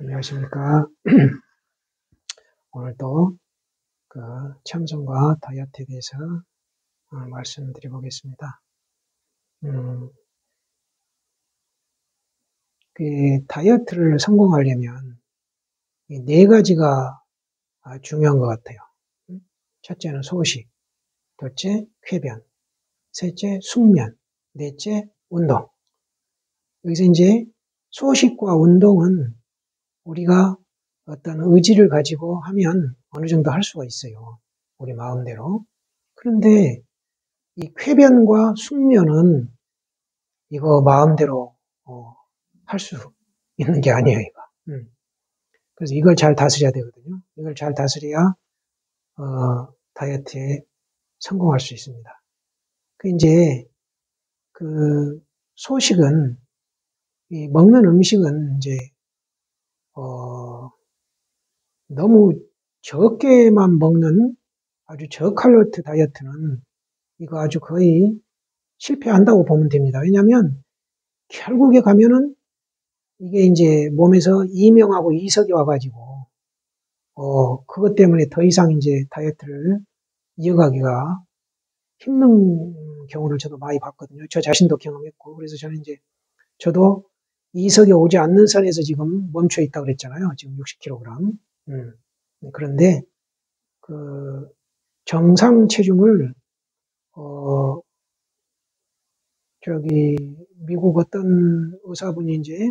안녕하십니까. 오늘도 그 참선과 다이어트에 대해서 말씀드려 보겠습니다. 그 다이어트를 성공하려면 이 네 가지가 중요한 것 같아요. 첫째는 소식, 둘째 쾌변, 셋째 숙면, 넷째 운동. 여기서 이제 소식과 운동은 우리가 어떤 의지를 가지고 하면 어느 정도 할 수가 있어요. 우리 마음대로. 그런데 이 쾌변과 숙면은 이거 마음대로 할 수 있는 게 아니에요, 이거. 그래서 이걸 잘 다스려야 되거든요. 이걸 잘 다스려야 다이어트에 성공할 수 있습니다. 그 이제 그 소식은 이 먹는 음식은 이제 너무 적게만 먹는 아주 저칼로리 다이어트는 이거 아주 거의 실패한다고 보면 됩니다. 왜냐하면 결국에 가면은 이게 이제 몸에서 이명하고 이석이 와가지고, 그것 때문에 더 이상 이제 다이어트를 이어가기가 힘든 경우를 저도 많이 봤거든요. 저 자신도 경험했고. 그래서 저는 이제, 저도 이석이 오지 않는 선에서 지금 멈춰 있다고 그랬잖아요. 지금 60kg. 그런데, 그, 정상 체중을, 어, 저기, 미국 어떤 의사분이 이제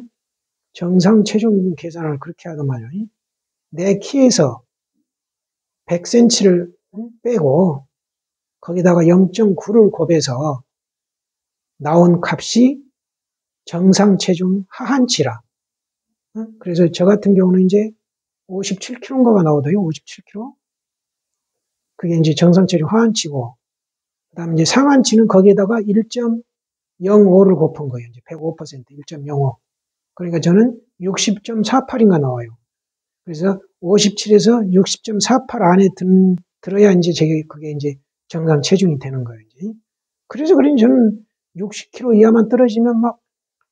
정상 체중 계산을 그렇게 하더만요. 내 키에서 100cm를 빼고 거기다가 0.9를 곱해서 나온 값이 정상 체중 하한치라. 그래서 저 같은 경우는 이제 57kg인가가 나오더요. 57kg. 그게 이제 정상 체중 하한치고, 그 다음에 이제 상한치는 거기에다가 1.05를 곱한 거예요. 이제 105%, 1.05. 그러니까 저는 60.48인가 나와요. 그래서 57에서 60.48 안에 들어야 이제 그게 이제 정상 체중이 되는 거예요. 이제. 그래서 그런지 저는 60kg 이하만 떨어지면 막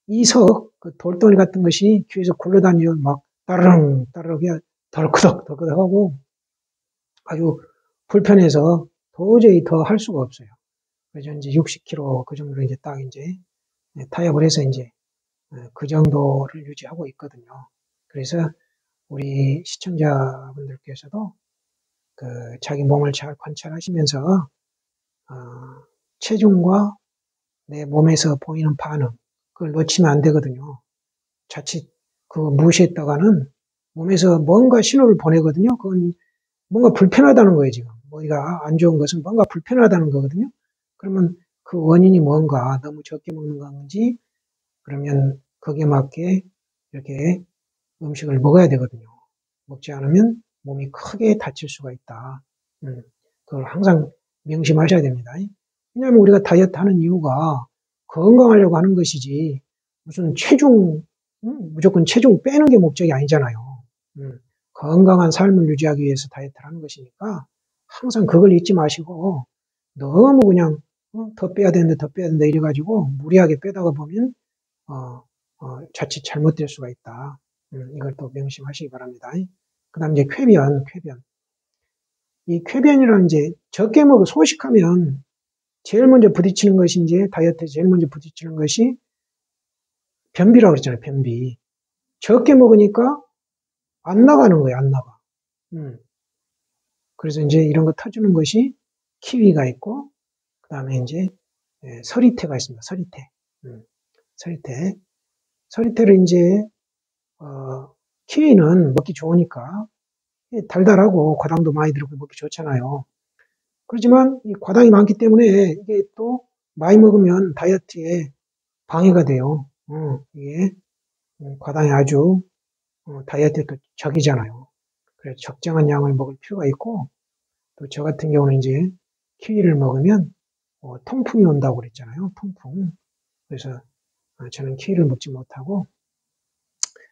이석, 그 돌덩이 같은 것이 귀에서 굴러다니면 막 따르릉, 따르릉, 덜커덕, 덜커덕 하고 아주 불편해서 도저히 더 할 수가 없어요. 그래서 이제 60kg 그 정도로 이제 딱 이제 타협을 해서 이제 그 정도를 유지하고 있거든요. 그래서 우리 시청자분들께서도 그 자기 몸을 잘 관찰하시면서 체중과 내 몸에서 보이는 반응 그걸 놓치면 안 되거든요. 자칫 그거 무시했다가는 몸에서 뭔가 신호를 보내거든요. 그건 뭔가 불편하다는 거예요, 지금. 머리가 안 좋은 것은 뭔가 불편하다는 거거든요. 그러면 그 원인이 뭔가 너무 적게 먹는 건지 그러면 거기에 맞게 이렇게 음식을 먹어야 되거든요. 먹지 않으면 몸이 크게 다칠 수가 있다. 그걸 항상 명심하셔야 됩니다. 왜냐하면 우리가 다이어트 하는 이유가 건강하려고 하는 것이지 무슨 무조건 체중 빼는 게 목적이 아니잖아요. 건강한 삶을 유지하기 위해서 다이어트를 하는 것이니까 항상 그걸 잊지 마시고 너무 그냥 더 빼야 되는데 더 빼야 된다 이래가지고 무리하게 빼다가 보면 자칫 잘못될 수가 있다. 이걸 또 명심하시기 바랍니다. 그 다음 이제 쾌변. 이 쾌변이랑 이제 적게 먹어 소식하면 제일 먼저 부딪히는 것이 이제 다이어트에 제일 먼저 부딪히는 것이 변비라고 그랬잖아요. 변비. 적게 먹으니까 안 나가는 거예요. 안 나가. 그래서 이제 이런 거 터주는 것이 키위가 있고 그 다음에 이제 서리태가 있습니다. 서리태. 서리태. 서리태를 이제 키위는 먹기 좋으니까 달달하고 과당도 많이 들어가고 먹기 좋잖아요. 그렇지만 이 과당이 많기 때문에 이게 또 많이 먹으면 다이어트에 방해가 돼요. 이게 과당이 아주 다이어트에 또 적이잖아요. 그래서 적정한 양을 먹을 필요가 있고 또 저 같은 경우는 이제 키위를 먹으면 통풍이 온다고 그랬잖아요. 통풍. 그래서 저는 키위를 먹지 못하고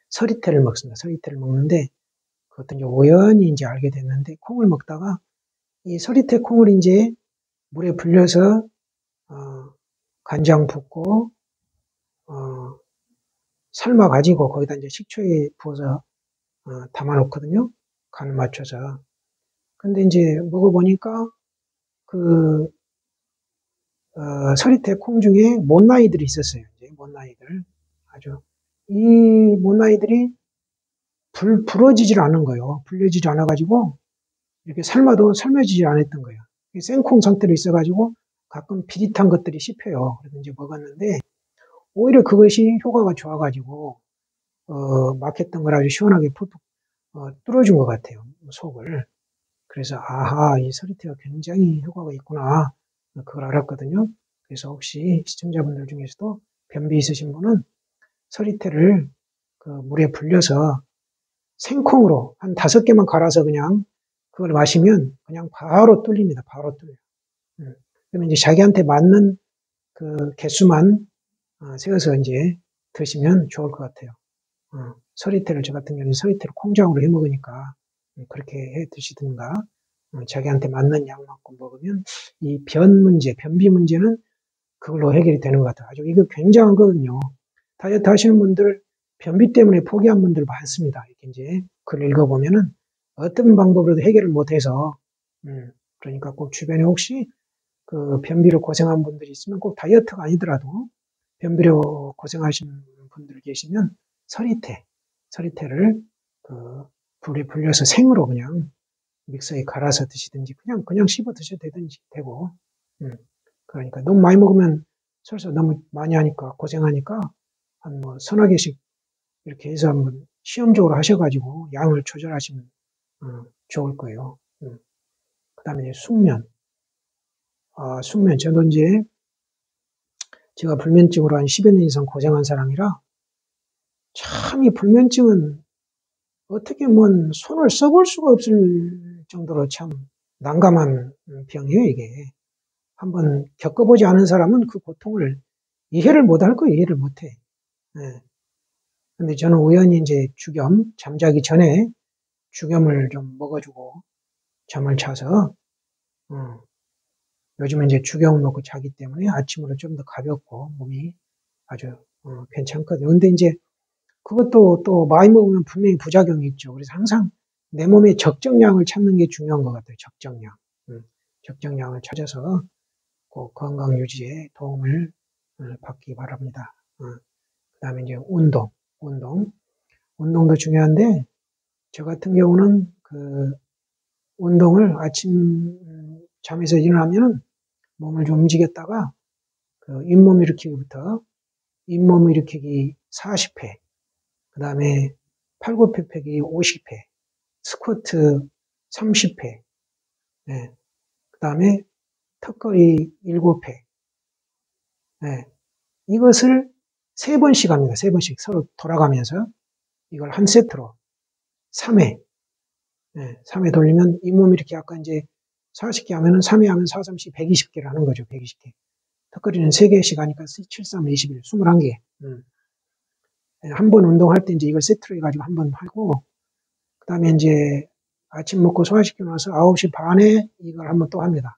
서리태를 먹습니다. 서리태를 먹는데 그것도 이제 우연히 이제 알게 됐는데 콩을 먹다가 이 서리태 콩을 이제 물에 불려서 간장 붓고 삶아가지고 거기다 이제 식초에 부어서 담아 놓거든요. 간을 맞춰서. 근데 이제 먹어보니까 그 서리태 콩 중에 못나이들이 있었어요. 이제 못나이들. 아주 이 못나이들이 부러지질 않은 거예요. 불려지질 않아가지고 이렇게 삶아도 삶아지질 않았던 거예요. 생콩 상태로 있어가지고 가끔 비릿한 것들이 씹혀요. 그래서 이제 먹었는데 오히려 그것이 효과가 좋아가지고 막혔던 걸 아주 시원하게 푹푹 뚫어준 것 같아요. 속을. 그래서 아하, 이 서리태가 굉장히 효과가 있구나. 그걸 알았거든요. 그래서 혹시 시청자분들 중에서도 변비 있으신 분은 서리태를 그 물에 불려서 생콩으로 한 5개만 갈아서 그냥 그걸 마시면 그냥 바로 뚫립니다. 바로 뚫려요. 그러면 이제 자기한테 맞는 그 개수만 세워서 이제 드시면 좋을 것 같아요. 서리태를 저 같은 경우는 서리태를 콩장으로 해 먹으니까 그렇게 해 드시든가 자기한테 맞는 양만큼 먹으면 이 변비 문제는 그걸로 해결이 되는 것 같아요. 아주 이거 굉장한 거거든요. 다이어트 하시는 분들 변비 때문에 포기한 분들 많습니다. 이렇게 이제 글을 읽어보면은 어떤 방법으로도 해결을 못해서 그러니까 꼭 주변에 혹시 그 변비로 고생한 분들이 있으면 꼭 다이어트가 아니더라도 변비로 고생하시는 분들 계시면 서리태를 그 불에 불려서 생으로 그냥 믹서에 갈아서 드시든지 그냥 씹어 드셔도 되든지 되고 그러니까 너무 많이 먹으면 설사 너무 많이 하니까 고생하니까 한 뭐 서너 개씩 이렇게 해서 한번 시험적으로 하셔가지고 양을 조절하시면 좋을 거예요. 그다음에 숙면. 숙면. 저도 이제 제가 불면증으로 한 10여 년 이상 고생한 사람이라 참 이 불면증은 어떻게 뭐 손을 써볼 수가 없을 정도로 참 난감한 병이에요, 이게. 한번 겪어보지 않은 사람은 그 고통을 이해를 못할 거예요, 이해를 못해. 예. 근데 저는 우연히 이제 잠자기 전에 죽염을 좀 먹어주고 잠을 자서, 요즘은 이제 죽염을 먹고 자기 때문에 아침으로 좀 더 가볍고 몸이 아주 괜찮거든요. 근데 이제 그것도 또 많이 먹으면 분명히 부작용이 있죠. 그래서 항상 내 몸의 적정량을 찾는 게 중요한 것 같아요. 적정량. 적정량을 찾아서 꼭 건강 유지에 도움을 받기 바랍니다. 그다음에 이제 운동도 중요한데 저 같은 경우는 그 운동을 아침 잠에서 일어나면 몸을 좀 움직였다가 그 잇몸 일으키기 40회, 그다음에 팔굽혀펴기 50회, 스쿼트 30회, 네. 그다음에 턱걸이 7회. 네. 이것을 3번씩 합니다. 3번씩 서로 돌아가면서 이걸 한 세트로 3회. 네. 3회 돌리면 잇몸 이렇게 아까 이제 40개 하면은 3회 하면 4, 30, 120개를 하는 거죠. 120개. 턱걸이는 3개씩 하니까 7, 3, 21, 21개. 한 번 운동할 때 이제 이걸 세트로 해가지고 한 번 하고, 그 다음에 이제 아침 먹고 소화시키고 나서 9시 반에 이걸 한 번 또 합니다.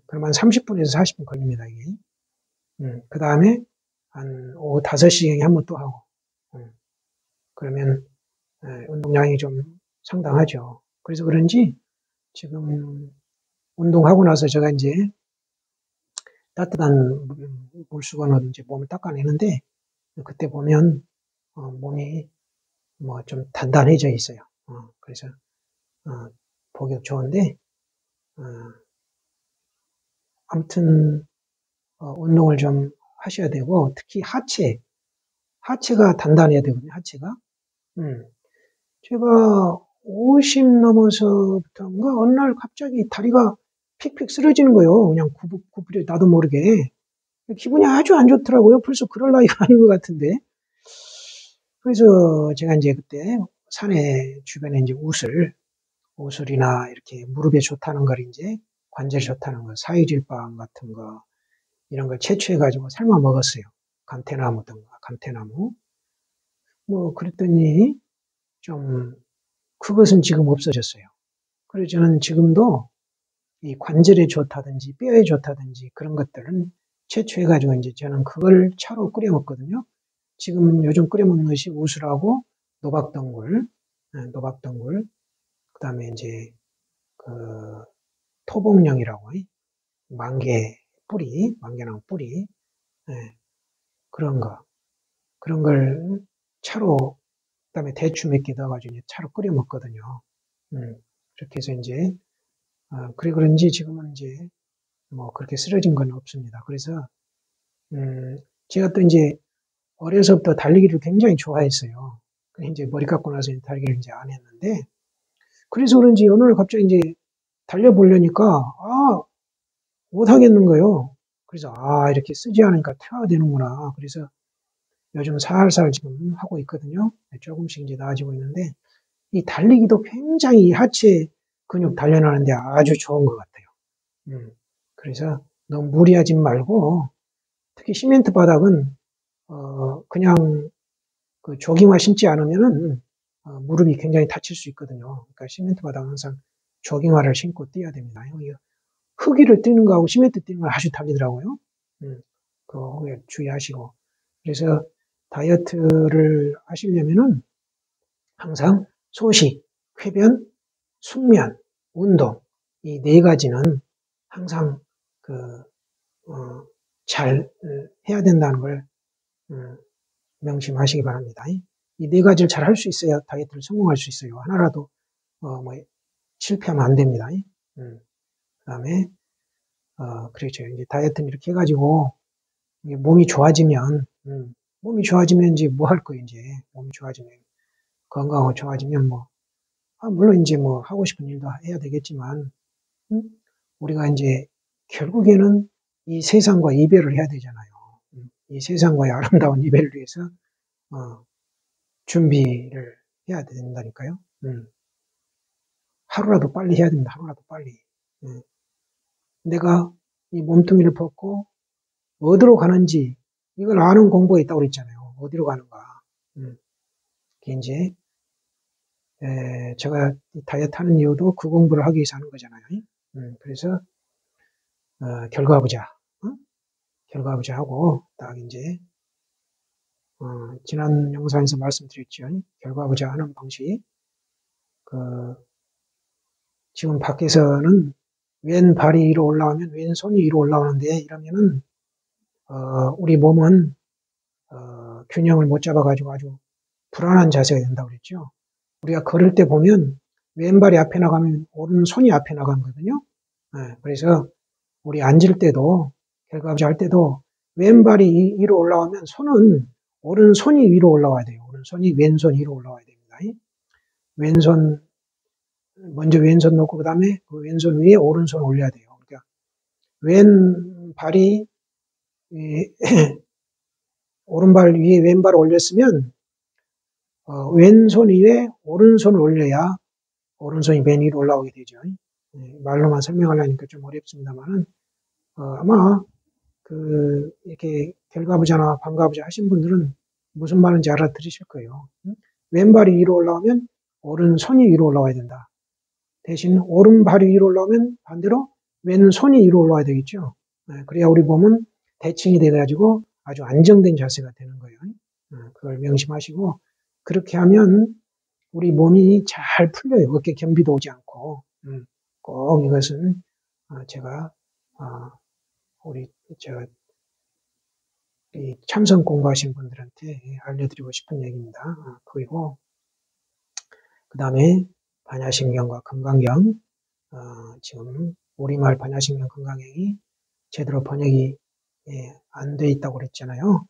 그러면 30분에서 40분 걸립니다, 이게. 그 다음에 한 오후 5시경에 한 번 또 하고, 그러면 운동량이 좀 상당하죠. 그래서 그런지 지금 운동하고 나서 제가 이제 따뜻한 물수건으로 이제 몸을 닦아내는데 그때 보면 몸이 뭐 좀 단단해져 있어요. 그래서 보기 좋은데 아무튼 운동을 좀 하셔야 되고 특히 하체가 단단해야 되거든요. 하체가. 제가 50 넘어서부터인가 어느 날 갑자기 다리가 픽픽 쓰러지는 거예요. 그냥 구부려 나도 모르게. 기분이 아주 안 좋더라고요. 벌써 그럴 나이가 아닌 것 같은데. 그래서 제가 이제 그때 산에 주변에 이제 우슬이나 이렇게 무릎에 좋다는 걸 이제 관절에 좋다는 거, 사유질빵 같은 거 이런 걸 채취해가지고 삶아 먹었어요. 감태나무. 뭐 그랬더니 좀 그것은 지금 없어졌어요. 그래서 저는 지금도 이 관절에 좋다든지 뼈에 좋다든지 그런 것들은 채취해가지고 이제 저는 그걸 차로 끓여 먹거든요. 지금 요즘 끓여 먹는 것이 우슬하고 노박덩굴, 노박덩굴, 그 다음에 이제 그 토복령이라고 만개 뿌리, 만개나무 뿌리, 그런 걸 차로, 그 다음에 대추 몇 개 넣어가지고 차로 끓여 먹거든요. 그렇게 해서 이제, 그래 그런지 지금은 이제 뭐 그렇게 쓰러진 건 없습니다. 그래서, 제가 또 이제 어려서부터 달리기를 굉장히 좋아했어요. 이제 머리 깎고 나서 달리기를 이제 안 했는데, 그래서 그런지 어느 날 갑자기 이제 달려보려니까, 못하겠는 거예요. 그래서, 이렇게 쓰지 않으니까 태워야 되는구나. 그래서 요즘 살살 지금 하고 있거든요. 조금씩 이제 나아지고 있는데, 이 달리기도 굉장히 하체 근육 단련하는데 아주 좋은 것 같아요. 그래서 너무 무리하지 말고, 특히 시멘트 바닥은, 그냥 그 조깅화 신지 않으면은, 무릎이 굉장히 다칠 수 있거든요. 그러니까 시멘트 바닥은 항상 조깅화를 신고 뛰어야 됩니다. 흙 위를 뛰는 거하고 시멘트 뛰는 거 아주 다르더라고요. 그거 주의하시고. 그래서 다이어트를 하시려면은 항상 소식, 쾌변, 숙면, 운동, 이 네 가지는 항상 잘 해야 된다는 걸 명심하시기 바랍니다. 이 네 가지를 잘 할 수 있어야 다이어트를 성공할 수 있어요. 하나라도 실패하면 안 됩니다. 그 다음에 그렇죠. 이제 다이어트는 이렇게 해가지고 몸이 좋아지면 이제 뭐 할 거예요. 이제 몸이 좋아지면 건강하고 좋아지면 물론 이제 하고 싶은 일도 해야 되겠지만 우리가 이제 결국에는 이 세상과 이별을 해야 되잖아요. 이 세상과의 아름다운 이별을 위해서 준비를 해야 된다니까요. 하루라도 빨리 해야 됩니다. 하루라도 빨리. 내가 이 몸뚱이를 벗고 어디로 가는지 이걸 아는 공부가 있다고 그랬잖아요. 어디로 가는가. 그게 이제 제가 다이어트 하는 이유도 그 공부를 하기 위해서 하는 거잖아요. 그래서 결과 보자. 결과 보자 하고 딱 이제 지난 영상에서 말씀드렸죠. 결과 보자 하는 방식. 지금 밖에서는 왼발이 위로 올라오면 왼손이 위로 올라오는데 이러면은 우리 몸은 균형을 못 잡아가지고 아주 불안한 자세가 된다고 그랬죠. 우리가 걸을 때 보면 왼발이 앞에 나가면 오른손이 앞에 나가거든요. 그래서 우리 앉을 때도 결과부자 할 때도 왼발이 위로 올라오면 오른손이 위로 올라와야 돼요. 오른손이 왼손 위로 올라와야 됩니다. 먼저 왼손 놓고 그 다음에 그 왼손 위에 오른손 올려야 돼요. 그러니까 왼발이 오른발 위에 왼발을 올렸으면 왼손 위에 오른손을 올려야 오른손이 맨 위로 올라오게 되죠. 말로만 설명하려니까 좀 어렵습니다만은 아마 이렇게 결과부자나 반가부자 하신 분들은 무슨 말인지 알아들으실 거예요. 왼발이 위로 올라오면 오른손이 위로 올라와야 된다. 대신 오른발이 위로 올라오면 반대로 왼손이 위로 올라와야 되겠죠. 그래야 우리 몸은 대칭이 돼가지고 아주 안정된 자세가 되는 거예요. 그걸 명심하시고 그렇게 하면 우리 몸이 잘 풀려요. 어깨 겸비도 오지 않고. 꼭 이것은 제가 이 참선 공부하신 분들한테 알려드리고 싶은 얘기입니다. 그리고 그 다음에 반야신경과 금강경, 지금 우리말 반야신경 금강경이 제대로 번역이 안 돼 있다고 그랬잖아요.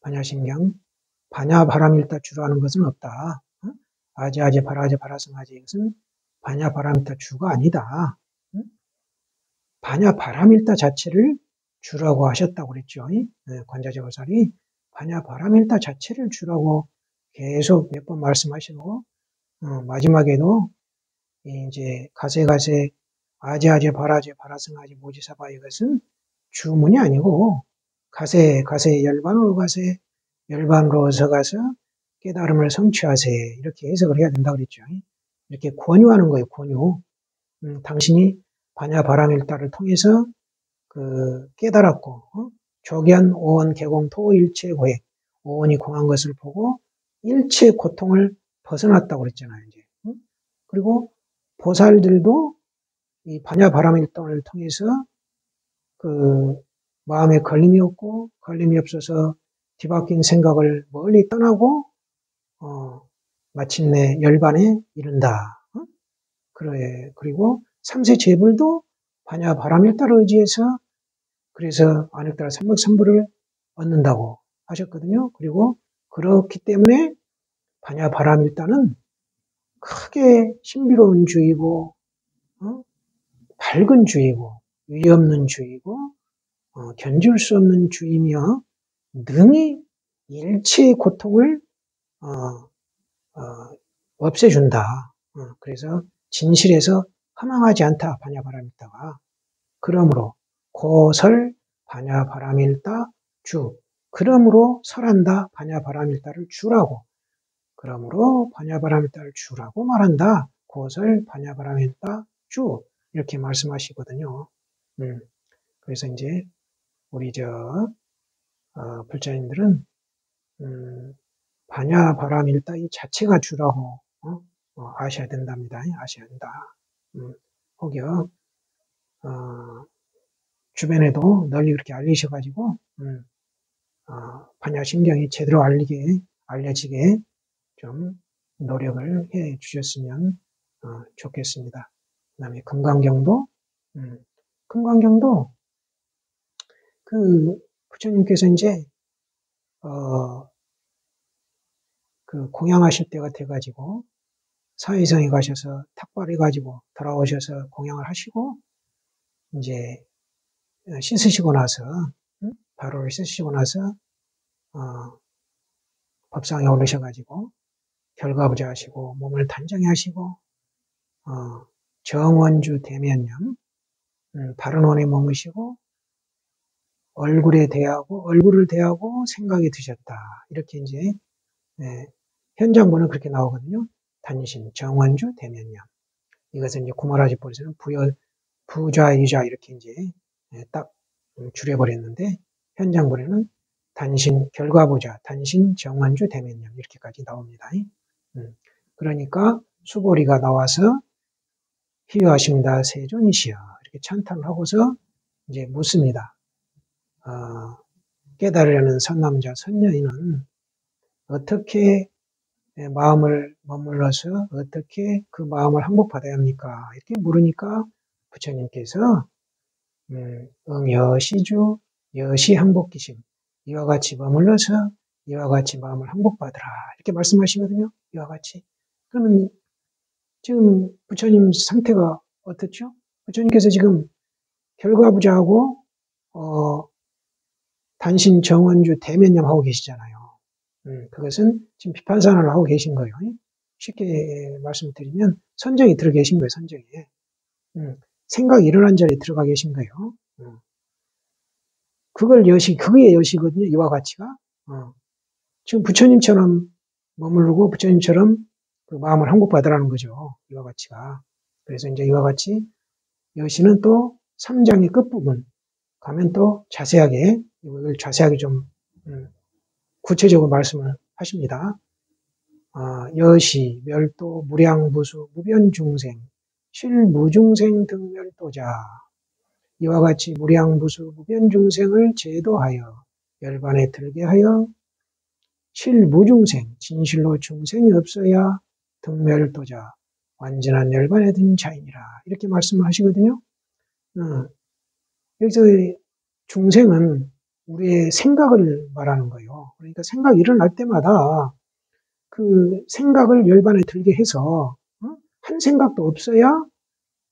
반야신경, 반야바라밀타 주로 하는 것은 없다. 아제아제 바라제 바라성아제 이것은 반야바라밀타 주가 아니다. 반야바라밀타 자체를 주라고 하셨다고 그랬죠. 관자재보살이 반야바라밀타 자체를 주라고 계속 몇 번 말씀하시고 마지막에도 이제 가세가세 아제아제 바라제 바라성아제 모지사바 이것은 주문이 아니고 가세 열반으로 가세 열반으로 어서 가서 깨달음을 성취하세 이렇게 해석을 해야 된다고 그랬죠. 이렇게 권유하는 거예요. 권유. 당신이 반야바라밀타를 통해서 깨달았고 조견 오원 개공 토 일체 고액 오온이 공한 것을 보고 일체 고통을 벗어났다고 그랬잖아요. 이제. 그리고 보살들도 이 반야바라밀동을 통해서 그 마음에 걸림이 없고 걸림이 없어서 뒤바뀐 생각을 멀리 떠나고 마침내 열반에 이른다. 그래. 그리고 삼세 제불도 반야바라밀다를 의지해서 그래서 안익다라 삼백삼불을 얻는다고 하셨거든요. 그리고 그렇기 때문에 반야바라밀다는 크게 신비로운 주의고 밝은 주의고 위험 없는 주의고 견줄 수 없는 주의며 능히 일체의 고통을 없애준다. 그래서 진실에서 허망하지 않다. 반야바라밀다가. 그러므로 고설 반야바라밀다 주. 그러므로 설한다. 반야바라밀다를 주라고. 그러므로 반야바라밀다를 주라고 말한다. 고설 반야바라밀다 주. 이렇게 말씀하시거든요. 그래서 이제 우리 불자님들은 반야바라밀다 이 자체가 주라고 아셔야 된답니다. 아셔야 한다. 혹여 주변에도 널리 그렇게 알리셔가지고 반야심경이 제대로 알려지게 좀 노력을 해 주셨으면 좋겠습니다. 그 다음에 금강경도 그 부처님께서 이제 그 공양하실 때가 돼가지고 사회성에 가셔서 탁발해가지고 돌아오셔서 공양을 하시고 이제 씻으시고 나서 바로를 씻으시고 나서 법상에 오르셔가지고 결과부자 하시고 몸을 단정히 하시고 정원주 대면념 바른 원에 머무시고 얼굴을 대하고 생각이 드셨다. 이렇게 이제 현장본은 그렇게 나오거든요. 단신 정원주 대면념. 이것은 이제 구마라지법에서는 부좌 유좌 이렇게 이제 딱 줄여버렸는데 현장본에는 단신 결과부자, 단신 정원주 대면념 이렇게까지 나옵니다. 그러니까 수보리가 나와서 희유하십니다. 세존이시여 이렇게 찬탄을 하고서 이제 묻습니다. 깨달으려는 선남자, 선녀인은 어떻게 마음을 머물러서 어떻게 그 마음을 항복받아야 합니까? 이렇게 물으니까 부처님께서 여시주 여시 항복기심 이와 같이 머물러서 이와 같이 마음을 항복받으라 이렇게 말씀하시거든요. 이와 같이. 그러면 지금 부처님 상태가 어떻죠? 부처님께서 지금 결과부자하고 단신 정원주 대면념 하고 계시잖아요. 그것은 지금 비판산을 하고 계신 거예요. 쉽게 말씀드리면 선정이 들어 계신 거예요. 선정에. 생각이 일어난 자리에 들어가 계신 거예요. 그게 여시거든요. 이와 같이가. 지금 부처님처럼 머무르고 부처님처럼 그 마음을 항복받으라는 거죠. 이와 같이가. 그래서 이제 이와 같이 여시는 또 3장의 끝부분 가면 또 자세하게 이걸 자세하게 좀 구체적으로 말씀을 하십니다. 여시, 멸도, 무량부수, 무변중생, 실무중생 등멸도자 이와 같이 무량부수, 무변중생을 제도하여 열반에 들게 하여 실무중생, 진실로 중생이 없어야 등멸도자, 완전한 열반에 든 자이니라 이렇게 말씀을 하시거든요. 여기서 중생은 우리의 생각을 말하는 거예요. 그러니까 생각이 일어날 때마다 그 생각을 열반에 들게 해서 한 생각도 없어야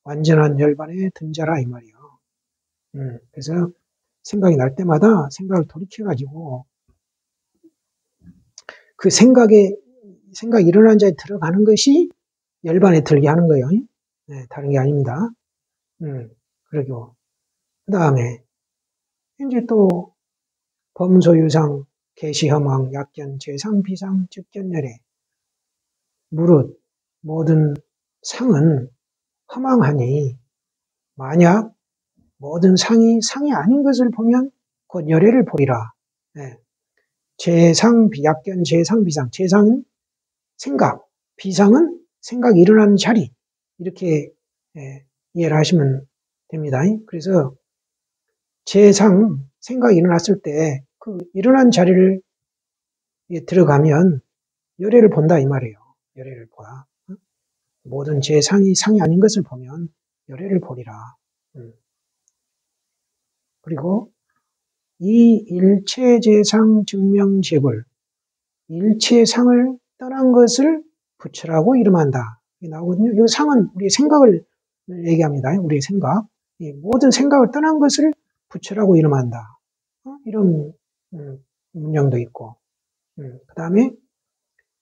완전한 열반에 든 자라 이 말이에요. 그래서 생각이 날 때마다 생각을 돌이켜가지고 그 생각이 일어난 자에 들어가는 것이 열반에 들게 하는 거예요. 다른 게 아닙니다. 그리고 그 다음에 이제 또 범소유상, 계시허망, 약견, 재상, 비상, 즉견열애 무릇 모든 상은 허망하니 만약 모든 상이 아닌 것을 보면 곧 열애를 보리라. 재상, 약견, 재상, 비상. 재상은 생각, 비상은 생각이 일어나는 자리. 이렇게 이해를 하시면 됩니다. 그래서 재상, 생각이 일어났을 때 그 일어난 자리를 들어가면 열애를 본다 이 말이에요. 열애를 보라. 모든 재상이 상이 아닌 것을 보면 열애를 보리라. 그리고 이 일체재상 증명재불, 일체상을 떠난 것을 부처라고 이름한다. 이게 나오거든요. 이 상은 우리의 생각을 얘기합니다. 우리의 생각. 모든 생각을 떠난 것을 부처라고 이름한다. 이런 문장도 있고. 그 다음에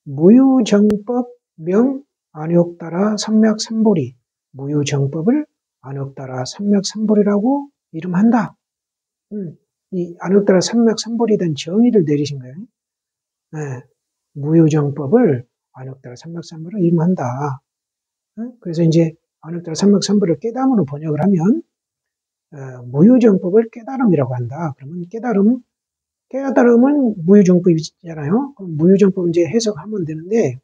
무유정법 명 안욕따라 삼맥삼보리, 무유정법을 안욕따라 삼맥삼보리라고 이름한다. 이 안욕따라 삼맥삼보리에 대한 정의를 내리신 거예요. 네. 무유정법을 안욕따라 삼맥삼보리로 이름한다. 그래서 이제 안욕따라 삼맥삼보리를 깨달음으로 번역을 하면 무유정법을 깨달음이라고 한다. 그러면 깨달음은 무유정법이잖아요. 그럼 무유정법 이제 해석하면 되는데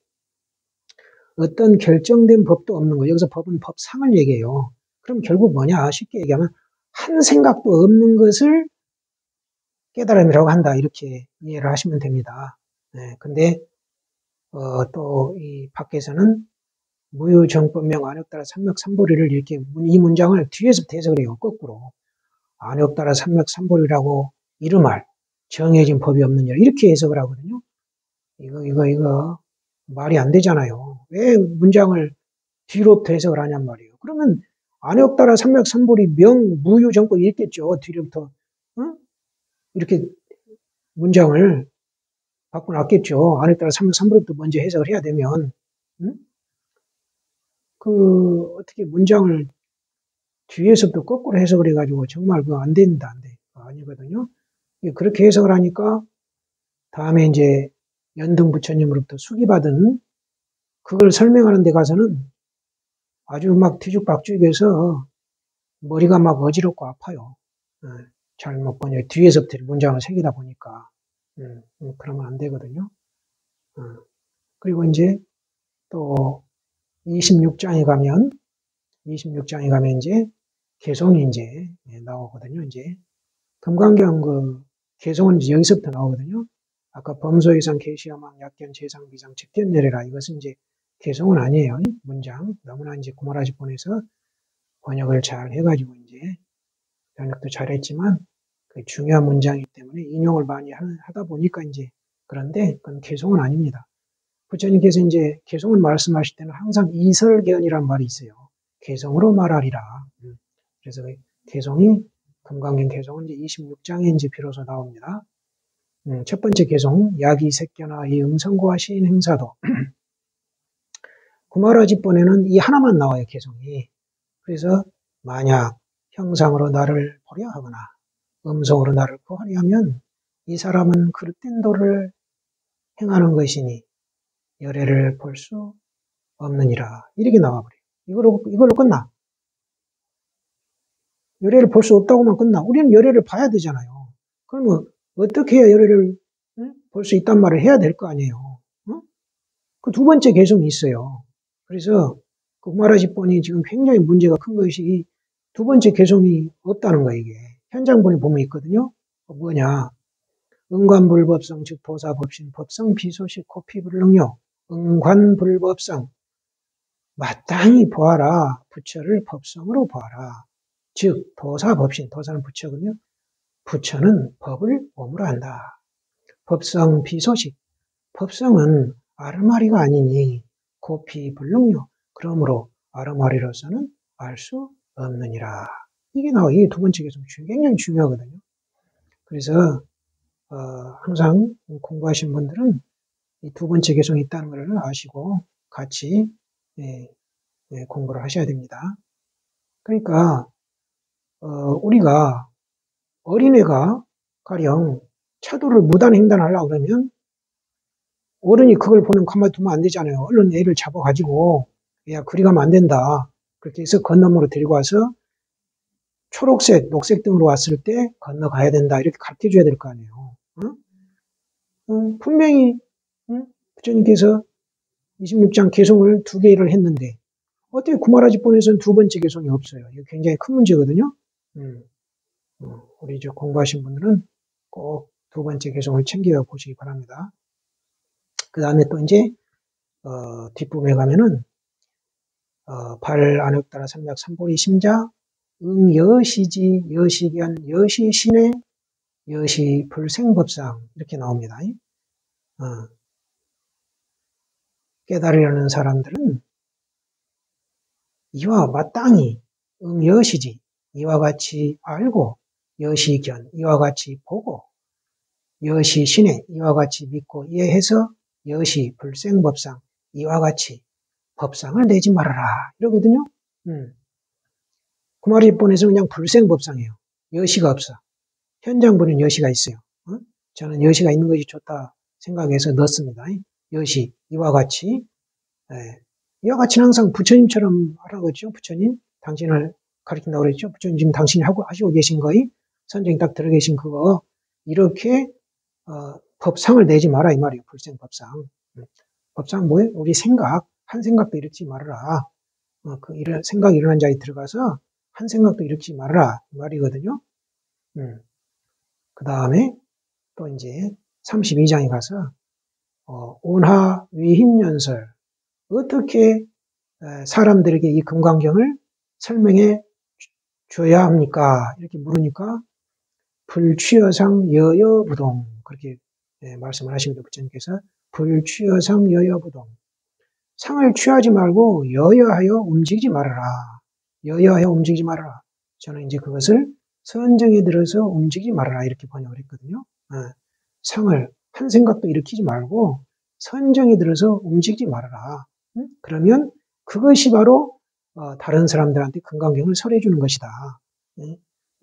어떤 결정된 법도 없는 거. 여기서 법은 법상을 얘기해요. 그럼 결국 뭐냐? 쉽게 얘기하면 한 생각도 없는 것을 깨달음이라고 한다. 이렇게 이해를 하시면 됩니다. 네, 근데 또 이 밖에서는 무유정법명 안욕따라 삼맥삼보리를 이렇게 이 문장을 뒤에서부터 해석을 해요. 거꾸로. 안욕따라 삼맥삼보리라고 이름할 정해진 법이 없느냐 이렇게 해석을 하거든요. 이거 말이 안 되잖아요. 왜 문장을 뒤로부터 해석을 하냔 말이에요. 그러면 안욕따라 삼맥삼보리 명 무유정법 읽겠죠. 뒤로부터 이렇게 문장을 바꿔놨겠죠. 안욕따라 삼맥삼보리부터 먼저 해석을 해야 되면 어떻게 문장을 뒤에서부터 거꾸로 해석을 해가지고 정말 그거 안 된다 안 돼. 아니거든요. 그렇게 해석을 하니까 다음에 이제 연등 부처님으로부터 수기받은 그걸 설명하는 데 가서는 아주 막 뒤죽박죽해서 머리가 막 어지럽고 아파요. 잘못 번역 뒤에서부터 문장을 새기다 보니까 그러면 안 되거든요. 그리고 이제 또 26장에 가면 이제 개송이 이제 나오거든요. 이제 금강경 그 개송은 이제 여기서부터 나오거든요. 아까 범소이상 계시야망 약견 재상 비상 직견내래라 이것은 이제 개송은 아니에요. 문장 너무나 이제 구마라지본에서 번역을 잘 해가지고 이제 번역도 잘했지만 그 중요한 문장이기 때문에 인용을 많이 하다 보니까 이제 그런데 그건 개송은 아닙니다. 부처님께서 이제 개송을 말씀하실 때는 항상 이설견이란 말이 있어요. 개성으로 말하리라. 그래서 개송이 금강경 개송은 이제 26장에 이제 비로소 나옵니다. 첫 번째 개송 야기색견화 이 음성고와 시인 행사도 구마라지본에는 이 하나만 나와요. 개송이. 그래서 만약 형상으로 나를 보려 하거나 음성으로 나를 구하려 하면 이 사람은 그릇된 도를 행하는 것이니 열애를 볼 수 없느니라. 이렇게 나와버려요. 이걸로 끝나. 열애를 볼 수 없다고만 끝나. 우리는 열애를 봐야 되잖아요. 그러면 어떻게 해야 열애를 볼 수 있단 말을 해야 될 거 아니에요. 그 두 번째 개성이 있어요. 그래서 구마라지본이 지금 굉장히 문제가 큰 것이 두 번째 개성이 없다는 거예요. 이게 현장본에 보면 있거든요. 뭐냐? 응관불법성 즉 도사법신 법성 비소식 고피불능력 응관불법성 마땅히 보아라. 부처를 법성으로 보아라. 즉 도사법신 도사는 부처거든요. 부처는 법을 몸으로 한다. 법성 비소식 법성은 아르마리가 아니니 고피불능력 그러므로 아르마리로서는 알 수 없느니라. 이게 두 번째 개성 굉장히 중요하거든요. 그래서 항상 공부하신 분들은 이 두 번째 개성이 있다는 걸 아시고 같이 공부를 하셔야 됩니다. 그러니까 우리가 어린애가 가령 차도를 무단횡단하려고 그러면 어른이 그걸 보면 가만히 두면 안 되잖아요. 얼른 애를 잡아가지고 야 그리 가면 안 된다. 그렇게 해서 건너무로 데리고 와서 초록색, 녹색 등으로 왔을 때 건너가야 된다. 이렇게 가르쳐줘야 될 거 아니에요. 분명히 부처님께서 26장 개송을 2개를 했는데 어떻게 구마라지본에서는 2번째 개송이 없어요? 이거 굉장히 큰 문제거든요. 우리 공부하신 분들은 꼭 2번째 개송을 챙겨 보시기 바랍니다. 그 다음에 또 이제 뒷부분에 가면은 발안혹따라 삼약 삼보리 심자 응여시지 여시견 여시신의 여시 불생법상 이렇게 나옵니다. 깨달으려는 사람들은 이와 마땅히 여시지 이와 같이 알고 여시견 이와 같이 보고 여시신의 이와 같이 믿고 이해해서 여시 불생법상 이와 같이 법상을 내지 말아라 이러거든요. 구마라지본에서 그냥 불생법상이에요. 여시가 없어. 현장본은 여시가 있어요. 저는 여시가 있는 것이 좋다 생각해서 넣습니다. 여시 이와 같이 이와 같이는 항상 부처님처럼 하라고 했죠. 부처님 당신을 가르친다고 그랬죠. 부처님 지금 당신이 하시고 계신 거이 선정이 딱 들어 계신 그거 이렇게 법상을 내지 마라 이 말이에요. 불생법상. 법상 뭐예요? 우리 생각 한 생각도 일으키지 말아라. 이런 생각이 일어난 자리에 들어가서 한 생각도 일으키지 말아라 이 말이거든요. 그 다음에 또 이제 32장에 가서 온하 위힌연설 어떻게 사람들에게 이 금강경을 설명해 줘야 합니까? 이렇게 물으니까 불취여상 여여부동 그렇게 말씀을 하십니다. 부처님께서 불취여상 여여부동 상을 취하지 말고 여여하여 움직이지 말아라. 여여하여 움직이지 말아라. 저는 이제 그것을 선정에 들어서 움직이지 말아라 이렇게 번역을 했거든요. 상을 한 생각도 일으키지 말고 선정에 들어서 움직이지 말아라. 그러면 그것이 바로 다른 사람들한테 금강경을 설해 주는 것이다.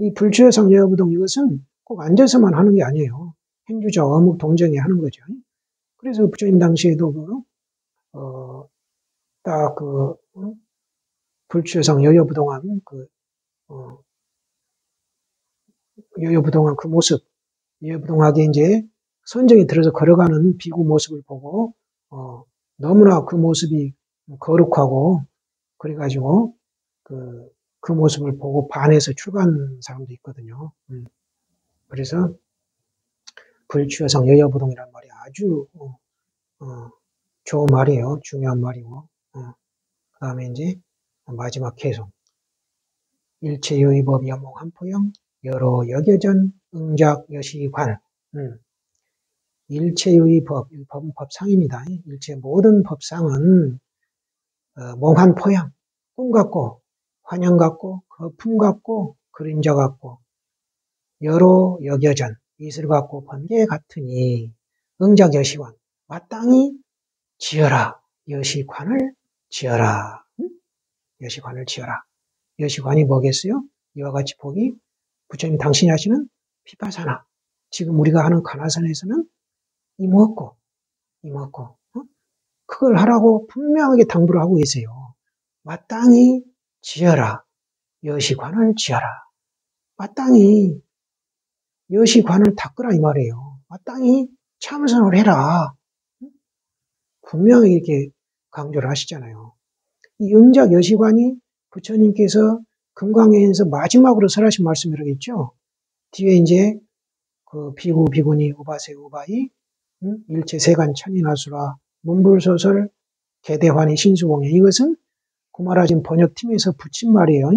이 불취여상 여여부동 이것은 꼭 앉아서만 하는 게 아니에요. 행주자 어묵 동정에 하는 거죠. 그래서 부처님 당시에도 불취여상 여여부동한 여여부동한 그 모습, 여여부동하게 이제 선정에 들어서 걸어가는 비구 모습을 보고 너무나 그 모습이 거룩하고 그래가지고 그 모습을 보고 반해서 출가한 사람도 있거든요. 그래서 불취여상 여여부동이라는 말이 아주 좋은 말이에요. 중요한 말이고 그 다음에 이제 마지막 개송 일체유의법 여몽한포영 여러 여겨전 응작 여시관 일체유의 법은 법상입니다. 일체 모든 법상은 몽한포양 꿈 같고 환영 같고 거품 같고 그림자 같고 여러 여겨전 이슬 같고 번개 같으니 응작 여시관 마땅히 지어라. 여시관을 지어라. 여시관을 지어라. 여시관이 뭐겠어요? 이와 같이 보기 부처님 당신이 하시는 비파사나 지금 우리가 하는 가나선에서는 이먹고 그걸 하라고 분명하게 당부를 하고 계세요. 마땅히 지어라. 여시관을 지어라. 마땅히 여시관을 닦으라 이 말이에요. 마땅히 참선을 해라. 분명히 이렇게 강조를 하시잖아요. 이 응작 여시관이 부처님께서 금강경에서 마지막으로 설하신 말씀이라겠죠. 뒤에 이제 그 비구 비구니 우바세 우바이 일체 세간 천인하수라 문불소설 개대환이 신수공예 이것은 구마라진 번역팀에서 붙인 말이에요.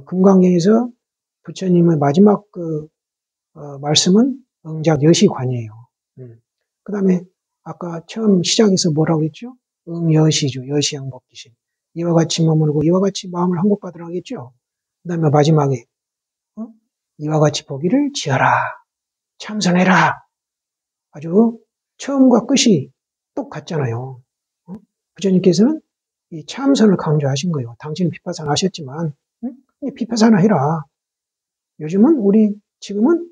금강경에서 부처님의 마지막 말씀은 응작 여시관이에요. 그 다음에 아까 처음 시작에서 뭐라고 그랬죠? 응여시주 여시양법기신 이와 같이 머무르고 이와 같이 마음을 한국받으라 하겠죠. 그 다음에 마지막에 이와 같이 보기를 지어라. 참선해라. 아주 처음과 끝이 똑같잖아요. 부처님께서는 이 참선을 강조하신 거예요. 당신은 비파사나 하셨지만 비파사나 해라. 요즘은 지금은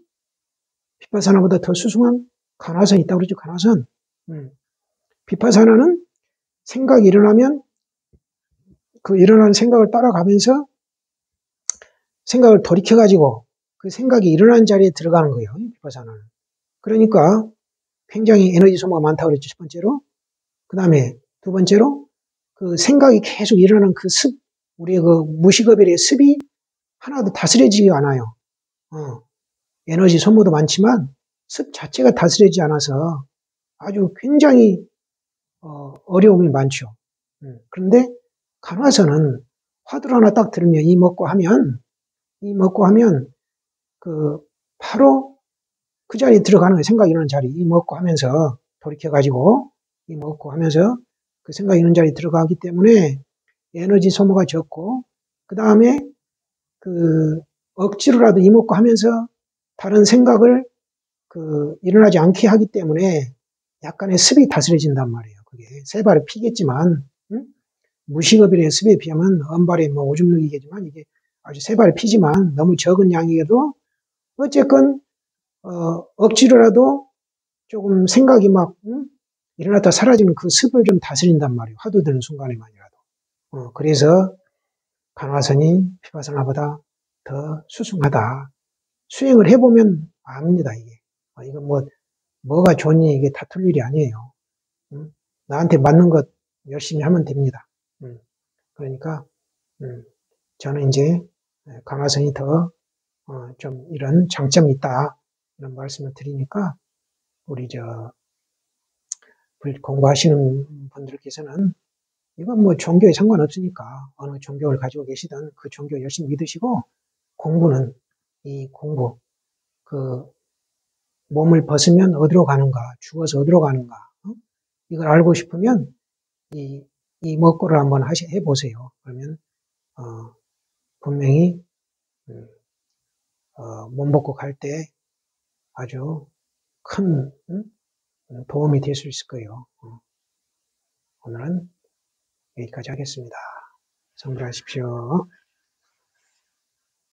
비파사나보다 더 수승한 가나선이 있다고 그러죠. 가나선. 비파사나는 생각이 일어나면 그 일어나는 생각을 따라가면서 생각을 돌이켜가지고 그 생각이 일어난 자리에 들어가는 거예요. 비파사나는. 그러니까 굉장히 에너지 소모가 많다고 그랬죠. 첫 번째로. 그 다음에 두 번째로 그 생각이 계속 일어나는 그 우리의 그 무식어별의 습이 하나도 다스려지지 않아요. 에너지 소모도 많지만 습 자체가 다스려지지 않아서 아주 굉장히 어려움이 많죠. 그런데 간화서는 화두를 하나 딱 들으면 이 먹고 하면 그 바로 그 자리에 들어가는 거예요. 생각이 있는 자리. 이 먹고 하면서 돌이켜가지고 이 먹고 하면서 그 생각이 있는 자리에 들어가기 때문에 에너지 소모가 적고 그 다음에 그 억지로라도 이 먹고 하면서 다른 생각을 일어나지 않게 하기 때문에 약간의 습이 다스려진단 말이에요. 그게 세 발에 피겠지만 무식어별의 습에 비하면 언발에 뭐 오줌 누기겠지만 이게 아주 세 발에 피지만 너무 적은 양이어도 어쨌건 억지로라도 조금 생각이 막 일어났다 사라지는 그 습을 좀 다스린단 말이에요. 화두 드는 순간에만이라도. 그래서 간화선이 피바사나보다 더 수승하다. 수행을 해보면 압니다, 이게. 이거 뭐가 좋니, 이게 다툴 일이 아니에요. 나한테 맞는 것 열심히 하면 됩니다. 그러니까, 저는 이제 간화선이 더, 좀 이런 장점이 있다. 이런 말씀을 드리니까, 우리 공부하시는 분들께서는 이건 뭐 종교에 상관없으니까 어느 종교를 가지고 계시든 그 종교 열심히 믿으시고 공부는 이 공부 그 몸을 벗으면 어디로 가는가 죽어서 어디로 가는가 이걸 알고 싶으면 이 먹고를 한번 해보세요. 그러면 분명히 몸 벗고 갈 때 아주 큰 도움이 될 수 있을 거예요. 오늘은 여기까지 하겠습니다. 성불하십시오.